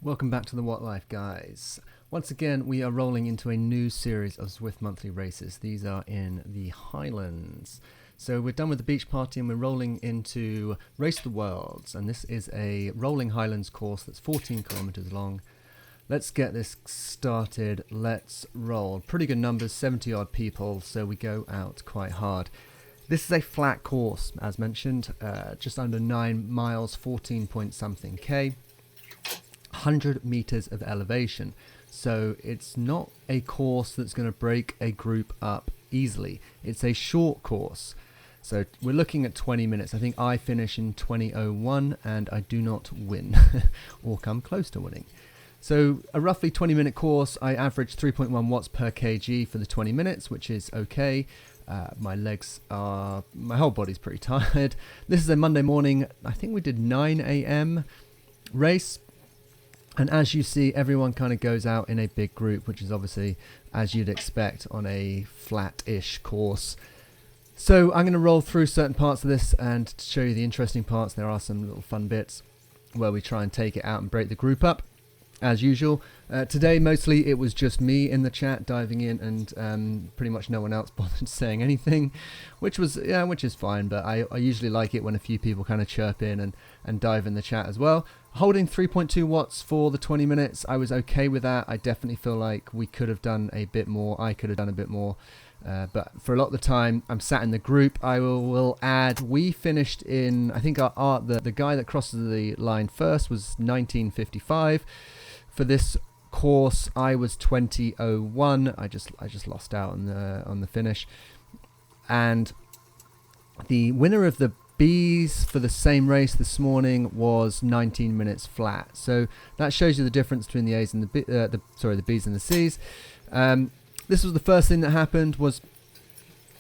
Welcome back to the What Life, guys. Once again, we are rolling into a new series of Zwift monthly races. These are in the Highlands. So we're done with the beach party and we're rolling into Race of the Worlds. And this is a rolling Highlands course that's 14 kilometers long. Let's get this started. Let's roll. Pretty good numbers, 70 odd people, so we go out quite hard. This is a flat course, as mentioned, just under 9 miles, 14 point something K. 100 meters of elevation, so it's not a course that's going to break a group up easily. It's a short course, so we're looking at 20 minutes. I think I finish in 20:01 and I do not win or come close to winning. So a roughly 20-minute course. I average 3.1 watts per kg for the 20 minutes, which is okay. My whole body's pretty tired. This is a Monday morning. I think we did 9 a.m. race. And as you see, everyone kind of goes out in a big group, which is obviously as you'd expect on a flat-ish course. So I'm going to roll through certain parts of this and to show you the interesting parts. There are some little fun bits where we try and take it out and break the group up, as usual. Today, mostly it was just me in the chat diving in, and pretty much no one else bothered saying anything, which is fine. But I usually like it when a few people kind of chirp in and dive in the chat as well. Holding 3.2 watts for the 20 minutes, I was okay with that. I definitely feel like we could have done a bit more. I could have done a bit more. But for a lot of the time, I'm sat in the group. I will add, we finished in, I think the guy that crosses the line first was 1955. For this course, I was 20:01. I just lost out on the finish. And the winner of the B's for the same race this morning was 19 minutes flat. So that shows you the difference between the A's and the B's and the C's. This was the first thing that happened, was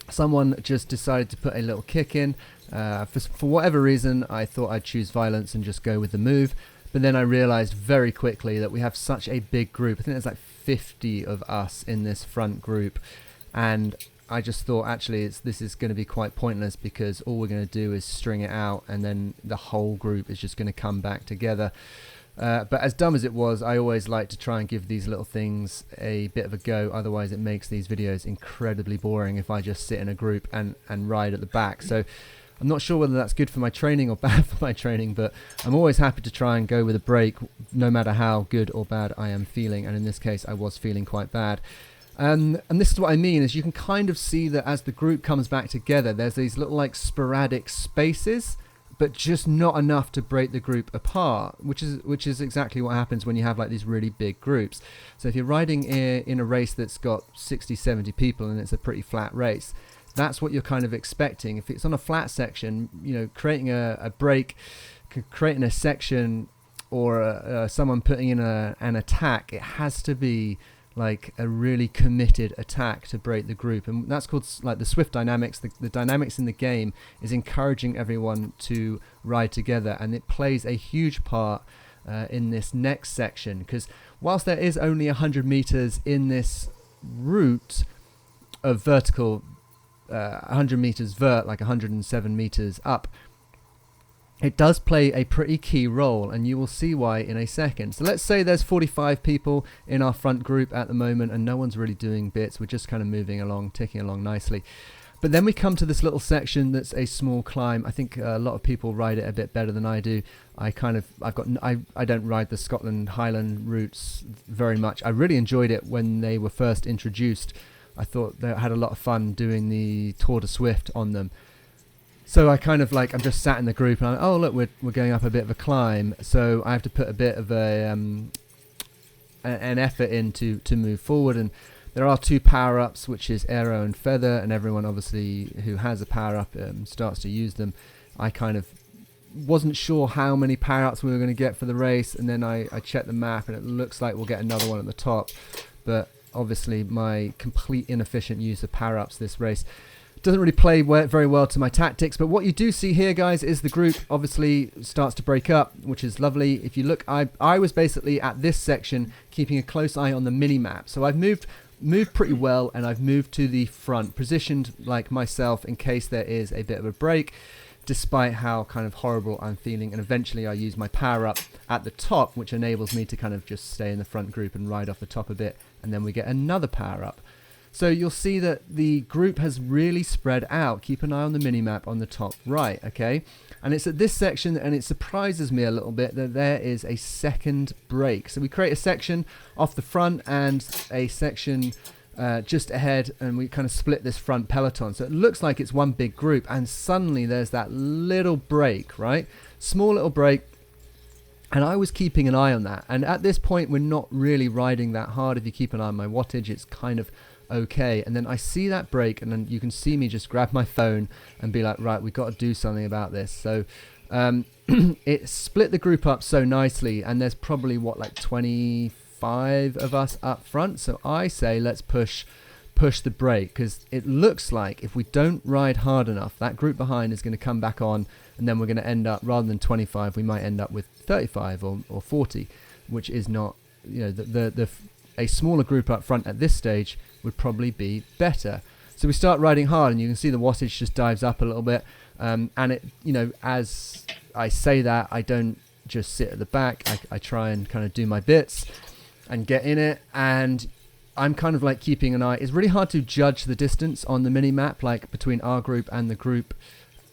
someone just decided to put a little kick in. For whatever reason, I thought I'd choose violence and just go with the move. But then I realized very quickly that we have such a big group. I think there's like 50 of us in this front group. And I just thought, actually, this is going to be quite pointless, because all we're going to do is string it out and then the whole group is just going to come back together. But as dumb as it was, I always like to try and give these little things a bit of a go. Otherwise, it makes these videos incredibly boring if I just sit in a group and ride at the back. So I'm not sure whether that's good for my training or bad for my training, but I'm always happy to try and go with a break, no matter how good or bad I am feeling. And in this case, I was feeling quite bad. And this is what I mean, is you can kind of see that as the group comes back together, there's these little like sporadic spaces, but just not enough to break the group apart, which is exactly what happens when you have like these really big groups. So if you're riding in a race that's got 60, 70 people and it's a pretty flat race, that's what you're kind of expecting. If it's on a flat section, creating a break, creating a section, or someone putting in an attack, it has to be like a really committed attack to break the group. And that's called like the Zwift dynamics. The dynamics in the game is encouraging everyone to ride together, and it plays a huge part in this next section, because whilst there is only 100 meters in this route of vertical, 100 meters vert, like 107 meters up, it does play a pretty key role, and you will see why in a second. So let's say there's 45 people in our front group at the moment and no one's really doing bits. We're just kind of moving along, ticking along nicely. But then we come to this little section that's a small climb. I think a lot of people ride it a bit better than I do. I don't ride the Scotland Highland routes very much. I really enjoyed it when they were first introduced. I thought they had a lot of fun doing the Tour de Zwift on them. So I kind of I'm just sat in the group and I'm like, oh look, we're going up a bit of a climb. So I have to put a bit of an effort in to move forward. And there are 2 power-ups, which is aero and feather, and everyone obviously who has a power-up starts to use them. I kind of wasn't sure how many power-ups we were going to get for the race, and then I checked the map and it looks like we'll get another one at the top. But obviously my complete inefficient use of power-ups this race doesn't really play very well to my tactics. But what you do see here, guys, is the group obviously starts to break up, which is lovely. If you look, I was basically at this section keeping a close eye on the mini-map. So I've moved pretty well, and I've moved to the front, positioned like myself in case there is a bit of a break. despite how kind of horrible I'm feeling. And eventually I use my power up at the top, which enables me to kind of just stay in the front group and ride off the top a bit. And then we get another power up. So you'll see that the group has really spread out. Keep an eye on the mini-map on the top right, okay? And it's at this section, and it surprises me a little bit that there is a second break. So we create a section off the front and a section just ahead, and we kind of split this front peloton. So it looks like it's one big group, and suddenly there's that little break, right? Small little break. And I was keeping an eye on that. And at this point, we're not really riding that hard. If you keep an eye on my wattage, it's kind of okay. And then I see that break, and then you can see me just grab my phone and be like, right, we've got to do something about this. So it split the group up so nicely, and there's probably like 25 of us up front. So I say let's push the brake, because it looks like if we don't ride hard enough, that group behind is going to come back on, and then we're going to end up, rather than 25, we might end up with 35 or 40, which is not, a smaller group up front at this stage would probably be better. So we start riding hard, and you can see the wattage just dives up a little bit. And it, as I say that, I don't just sit at the back. I try and kind of do my bits and get in it. And I'm kind of like keeping an eye. It's really hard to judge the distance on the mini map, like between our group and the group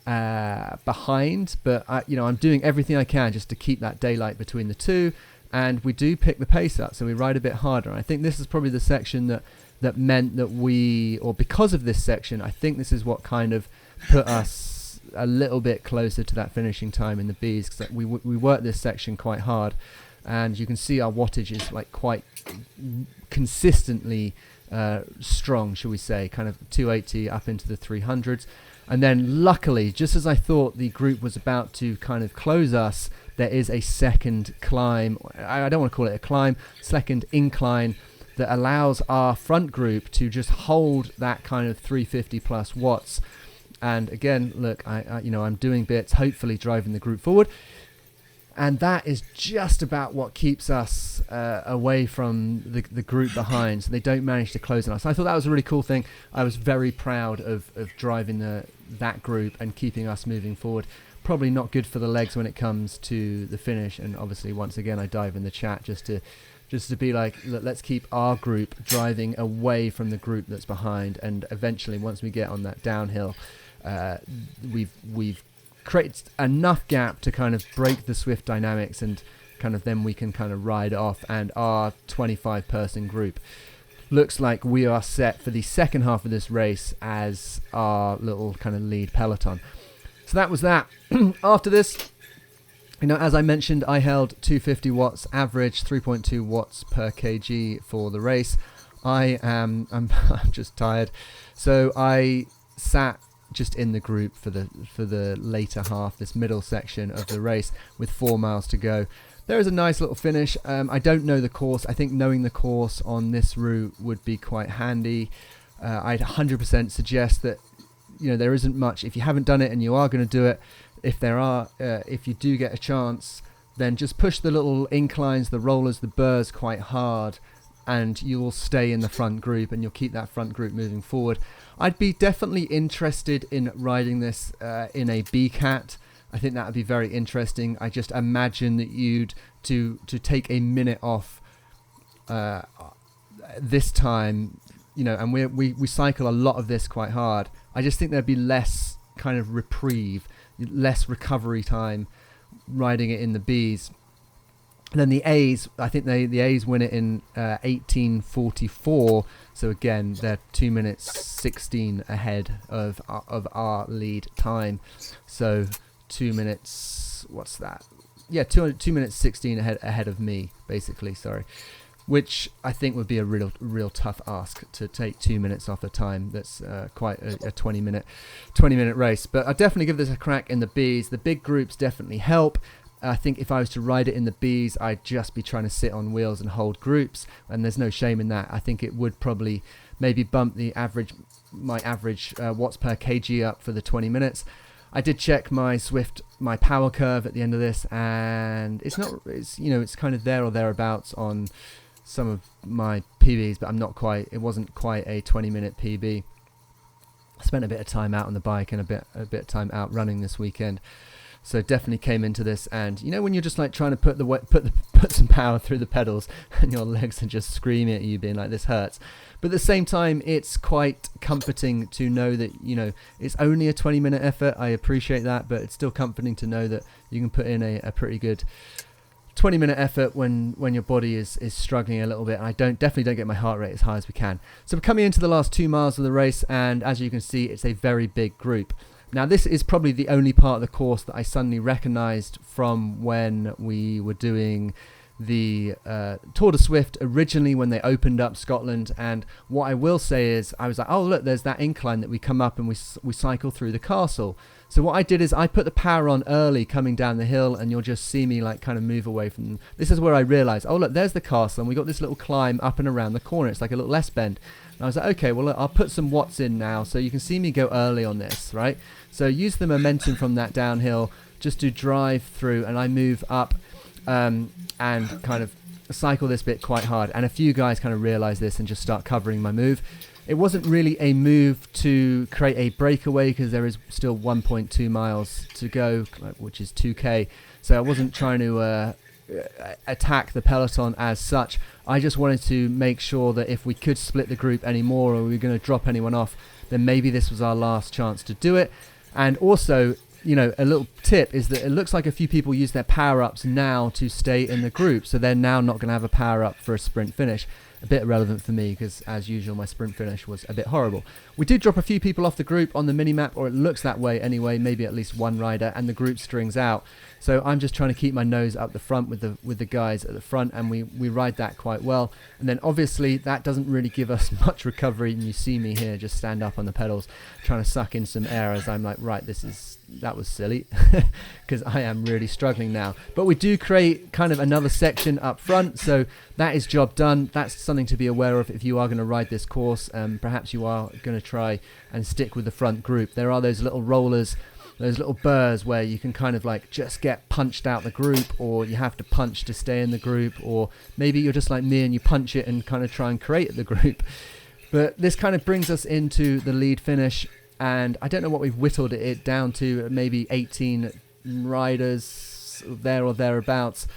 behind. But I'm doing everything I can just to keep that daylight between the two. And we do pick the pace up, so we ride a bit harder. And I think this is probably the section that meant that because of this section, I think this is what kind of put us a little bit closer to that finishing time in the Bs, because we worked this section quite hard, and you can see our wattage is like quite consistently strong, shall we say, kind of 280 up into the 300s. And then luckily, just as I thought the group was about to kind of close us, there is a second climb. I don't want to call it a climb, second incline that allows our front group to just hold that kind of 350 plus watts. And again, look, I'm doing bits, hopefully driving the group forward. And that is just about what keeps us away from the group behind, so they don't manage to close on us. I thought that was a really cool thing. I was very proud of driving that group and keeping us moving forward. Probably not good for the legs when it comes to the finish. And obviously, once again, I dive in the chat just to be like, let's keep our group driving away from the group that's behind. And eventually, once we get on that downhill, we've created enough gap to kind of break the Zwift dynamics, and kind of then we can kind of ride off. And our 25 person group looks like we are set for the second half of this race as our little kind of lead peloton. So that was that. After this, as I mentioned, I held 250 watts average, 3.2 watts per kg for the race. I'm just tired, so I sat just in the group for the later half, this middle section of the race, with 4 miles to go. There is a nice little finish. I don't know the course. I think knowing the course on this route would be quite handy. I'd 100% suggest that there isn't much. If you haven't done it and you are going to do it, if you do get a chance, then just push the little inclines, the rollers, the burrs quite hard, and you'll stay in the front group, and you'll keep that front group moving forward. I'd be definitely interested in riding this in a B-Cat. I think that would be very interesting. I just imagine that to take a minute off this time, and we cycle a lot of this quite hard. I just think there'd be less kind of reprieve, less recovery time riding it in the Bs. And then the A's, I think the A's win it in 18:44. So again, they're 2 minutes 16 ahead of our lead time. So 2 minutes, what's that? Yeah, 2 minutes 16 ahead of me, basically. Sorry, which I think would be a real tough ask to take 2 minutes off a time that's quite a 20 minute race. But I'll definitely give this a crack in the Bs. The big groups definitely help. I think if I was to ride it in the Bs, I'd just be trying to sit on wheels and hold groups, and there's no shame in that. I think it would probably maybe bump my average watts per kg up for the 20 minutes. I did check my Zwift, my power curve at the end of this, and it's kind of there or thereabouts on some of my PBs, but it wasn't quite a 20 minute PB. spent a bit of time out on the bike and a bit of time out running this weekend. So definitely came into this, and you know when you're just like trying to put some power through the pedals, and your legs are just screaming at you, being like, "This hurts." But at the same time, it's quite comforting to know that it's only a 20-minute effort. I appreciate that, but it's still comforting to know that you can put in a pretty good 20-minute effort when your body is struggling a little bit. I definitely don't get my heart rate as high as we can. So we're coming into the last 2 miles of the race, and as you can see, it's a very big group. Now, this is probably the only part of the course that I suddenly recognized from when we were doing the Tour de Zwift originally when they opened up Scotland. And what I will say is I was like, oh, look, there's that incline that we come up and we cycle through the castle. So what I did is I put the power on early coming down the hill, and you'll just see me like kind of move away from them. This is where I realized, oh, look, there's the castle, and we got this little climb up and around the corner. It's like a little S-bend. And I was like, okay, well, look, I'll put some watts in now so you can see me go early on this, right? So use the momentum from that downhill just to drive through, and I move up and kind of cycle this bit quite hard. And a few guys kind of realize this and just start covering my move. It wasn't really a move to create a breakaway because there is still 1.2 miles to go, which is 2K. So I wasn't trying to attack the peloton as such. I just wanted to make sure that if we could split the group anymore or we were going to drop anyone off, then maybe this was our last chance to do it. And also, a little tip is that it looks like a few people use their power-ups now to stay in the group. So they're now not going to have a power-up for a sprint finish. A bit irrelevant for me because, as usual, my sprint finish was a bit horrible. We did drop a few people off the group on the mini-map, or it looks that way anyway, maybe at least one rider, and the group strings out. So I'm just trying to keep my nose up the front with the guys at the front, and we ride that quite well. And then obviously that doesn't really give us much recovery, and you see me here just stand up on the pedals trying to suck in some air as I'm like, right, that was silly because I am really struggling now. But we do create kind of another section up front, so that is job done. That's something to be aware of if you are going to ride this course. Perhaps you are going to try and stick with the front group. There are those little rollers, those little burrs where you can kind of like just get punched out the group, or you have to punch to stay in the group, or maybe you're just like me and you punch it and kind of try and create the group. But this kind of brings us into the lead finish, and I don't know what we've whittled it down to, maybe 18 riders there or thereabouts.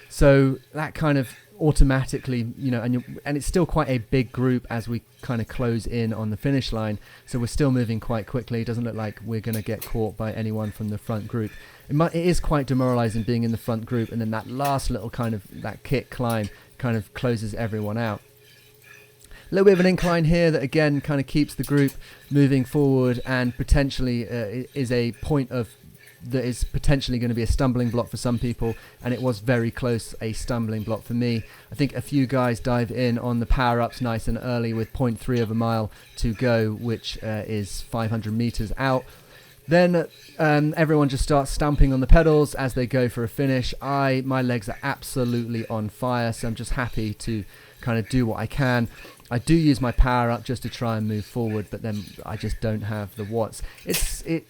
So that kind of automatically, and it's still quite a big group as we kind of close in on the finish line. So we're still moving quite quickly. It doesn't look like we're going to get caught by anyone from the front group. It is quite demoralizing being in the front group, and then that last little kind of that kick climb kind of closes everyone out. A little bit of an incline here that again kind of keeps the group moving forward, and potentially is a point of that is potentially going to be a stumbling block for some people, and it was very close a stumbling block for me. I think a few guys dive in on the power-ups nice and early with 0.3 of a mile to go, which is 500 meters out. Then everyone just starts stamping on the pedals as they go for a finish. My legs are absolutely on fire, so I'm just happy to kind of do what I can. I do use my power up just to try and move forward, but then I just don't have the watts. It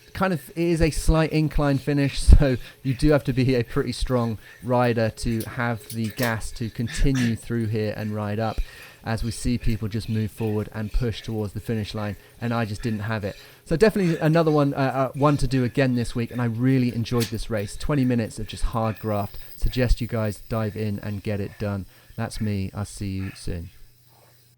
is a slight incline finish, so you do have to be a pretty strong rider to have the gas to continue through here and ride up, as we see people just move forward and push towards the finish line, and I just didn't have it. So definitely another one to do again this week, and I really enjoyed this race. 20 minutes of just hard graft. Suggest you guys dive in and get it done. That's me. I'll see you soon.